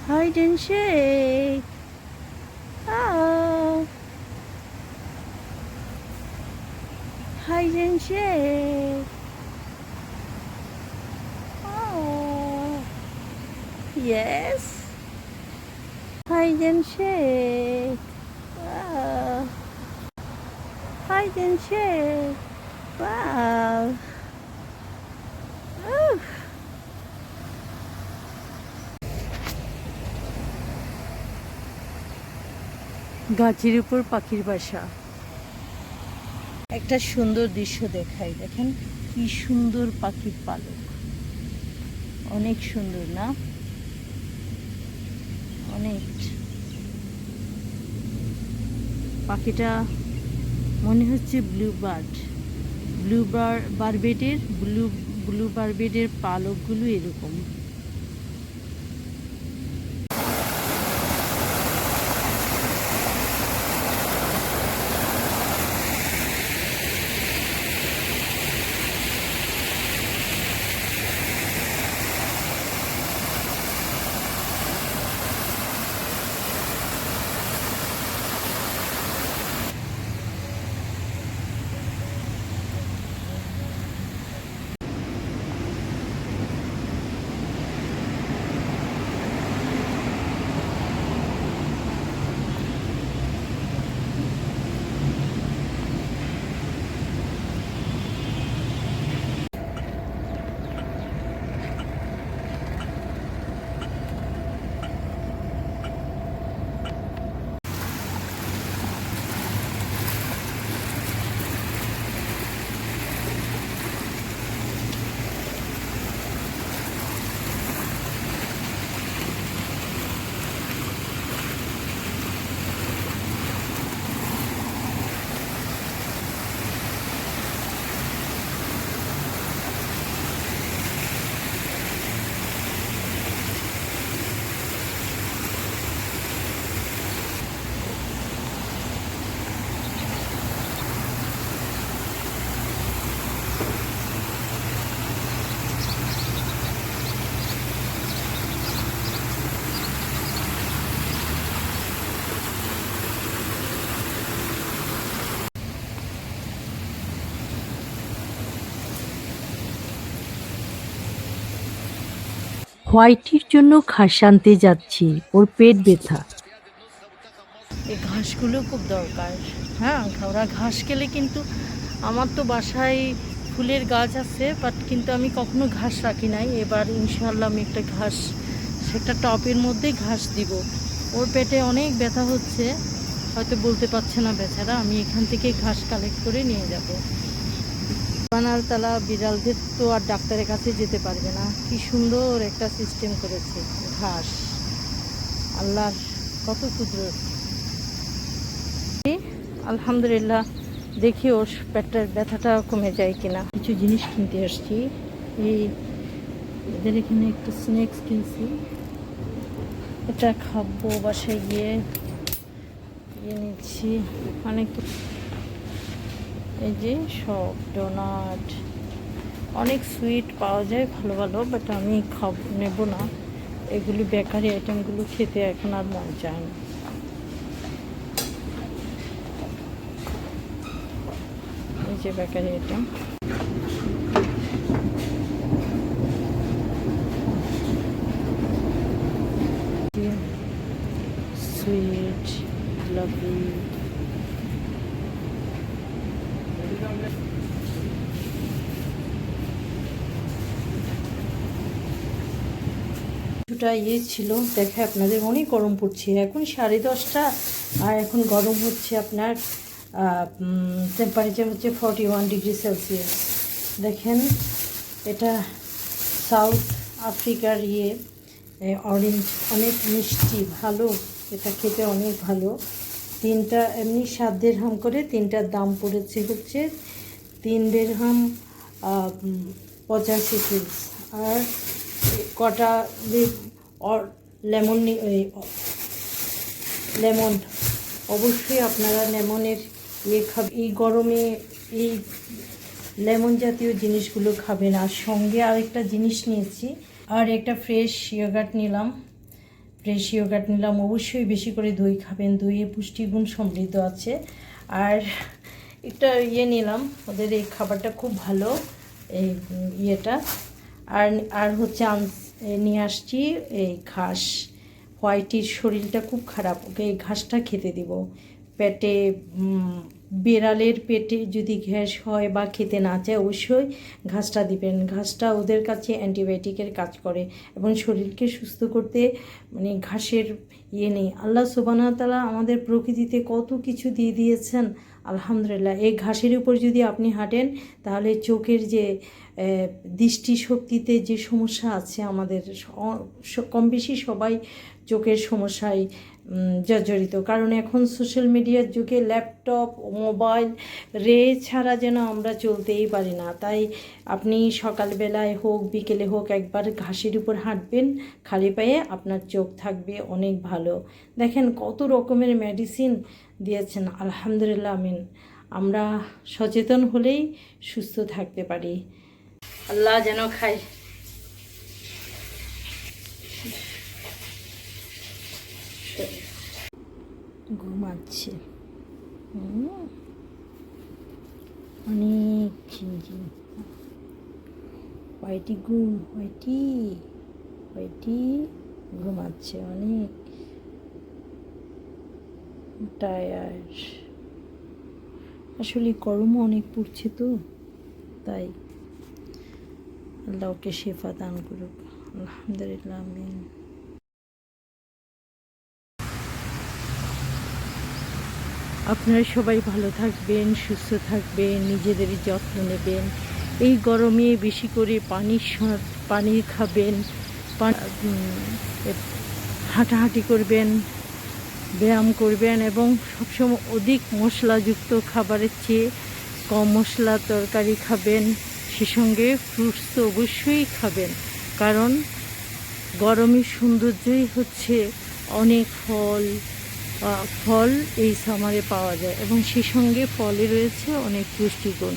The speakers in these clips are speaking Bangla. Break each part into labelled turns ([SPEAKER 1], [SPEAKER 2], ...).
[SPEAKER 1] Hide and shake. Oh, hide and shake. Oh, yes. Hide and shake. Wow. Hide and shake. Wow. Ooh. গাছের উপর পাখির বাসা। একটা সুন্দর দৃশ্য দেখাই, দেখেন কি সুন্দর পাখির পালক, অনেক সুন্দর না? অনেক। পাখিটা মনে হচ্ছে ব্লু বারবেটের পালকগুলো এরকম। হোয়াইটির জন্য ঘাস আনতে যাচ্ছি, ওর পেট ব্যথা। এই ঘাসগুলো খুব দরকার। হ্যাঁ, ওরা ঘাস খেলে কিন্তু, আমার তো বাসায় ফুলের গাছ আছে, বাট কিন্তু আমি কখনো ঘাস রাখি নাই। এবার ইনশাআল্লাহ আমি একটা ঘাস, সেটা টপের মধ্যেই ঘাস দিব। ওর পেটে অনেক ব্যথা হচ্ছে, হয়তো বলতে পারছে না বেচারা। আমি এখান থেকে ঘাস কালেক্ট করে নিয়ে যাব। বানালতলা বিড়ালদের তো আর ডাক্তারের কাছে যেতে পারবে না। কি সুন্দর একটা সিস্টেম করেছে ঘাস, আল্লাহর কত কুদরত। আলহামদুলিল্লাহ, দেখি ওর পেটের ব্যথাটা কমে যায় কিনা। কিছু জিনিস কিনতে আসছি, এই এদের এখানে একটা স্ন্যাক্স কিনছি, এটা খাবো বাসায় গিয়ে। নিচ্ছি অনেক, এই যে সব ডোনাট, অনেক সুইট পাওয়া যায় ভালো ভালো, বাট আমি নেব না। এগুলি বেকারি আইটেমগুলো খেতে এখন আর মন চায় না। এই যে বেকারি আইটেম, সুইট, লাভলি। কিছুটা ছিল দেখে আপনাদের, অনেক গরম পড়ছে এখন 10:30, আর এখন গরম হচ্ছে আপনার, টেম্পারেচার হচ্ছে 41°C। দেখেন, এটা সাউথ আফ্রিকার অরেঞ্জ, অনেক মিষ্টি, ভালো। এটা খেতে অনেক ভালো। তিনটা এমনি 7 দিরহাম করে, তিনটার দাম পড়েছে হচ্ছে 3 দিরহাম 85 পিস। আর কটা লেমন, লেমন অবশ্যই আপনারা লেমনের খাবেন এই গরমে, এই লেমন জাতীয় জিনিসগুলো খাবেন। আর সঙ্গে আরেকটা জিনিস নিয়েছি, আর একটা ফ্রেশ ইয়োগার্ট নিলাম। ফ্রেশ ইয়োগার্ট নিলাম। অবশ্যই বেশি করে দই খাবেন, দইয়ে পুষ্টিগুণ সমৃদ্ধ আছে। আর একটা নিলাম, ওদের এই খাবারটা খুব ভালো, এই ইয়েটা। আর আর হচ্ছে নিয়ে আসছি এই ঘাস। হোয়াইটির শরীরটা খুব খারাপ, ওকে এই ঘাসটা খেতে দিব। পেটে বিড়ালের পেটে যদি গ্যাস হয় বা খেতে না চায় অবশ্যই ঘাসটা দিবেন। ঘাসটা ওদের কাছে অ্যান্টিবায়োটিকের কাজ করে এবং শরীরকে সুস্থ করতে মানে ঘাসের নেই। আল্লাহ সুবহানাহু ওয়া তাআলা আমাদের প্রকৃতিতে কত কিছু দিয়ে দিয়েছেন, আলহামদুলিল্লাহ। এই ঘাসের উপর যদি আপনি হাঁটেন তাহলে চোখের যে দৃষ্টিশক্তিতে যে সমস্যা আছে আমাদের, কম বেশি সবাই চোখের সমস্যায় জর্জরিত। কারণ এখন সোশ্যাল মিডিয়ার যুগে ল্যাপটপ, মোবাইল ছাড়া যেন আমরা চলতেই পারি না। তাই আপনি সকালবেলায় হোক বিকেলে হোক একবার ঘাসের উপর হাঁটবেন খালি পায়ে, আপনার চোখ থাকবে অনেক ভালো। দেখেন কত রকমের মেডিসিন দিয়েছেন, আলহামদুলিল্লাহ, আমিন। আমরা সচেতন হলেই সুস্থ থাকতে পারি। আল্লাহ যেন খাই। ঘুমাচ্ছে অনেক ঝিনঝিন। হোয়াইটি হোয়াইটি ঘুমাচ্ছে, অনেক টায়ার্ড। আসলে গরমও অনেক পড়ছে তো, তাই আল্লাহ ওকে শেফা দান করুক, আলহামদুলিল্লাহ, আমিন। আপনারা সবাই ভালো থাকবেন, সুস্থ থাকবেন, নিজেদের যত্ন নেবেন। এই গরমে বেশি করে পানি খাবেন, হাঁটাহাঁটি করবেন, ব্যায়াম করবেন এবং সবসময় অধিক মশলাযুক্ত খাবারের চেয়ে কম মশলা তরকারি খাবেন। সে সঙ্গে ফ্রুটস তো অবশ্যই খাবেন, কারণ গরমের সৌন্দর্যই হচ্ছে অনেক ফল এই সামারে পাওয়া যায় এবং সে সঙ্গে ফলে রয়েছে অনেক পুষ্টিগুণ।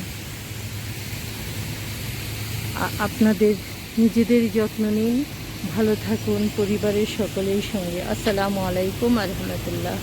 [SPEAKER 1] আপনাদের নিজেদের যত্ন নিন, ভালো থাকুন পরিবারের সকলের সঙ্গে। আসসালামু আলাইকুম ওয়া রাহমাতুল্লাহ।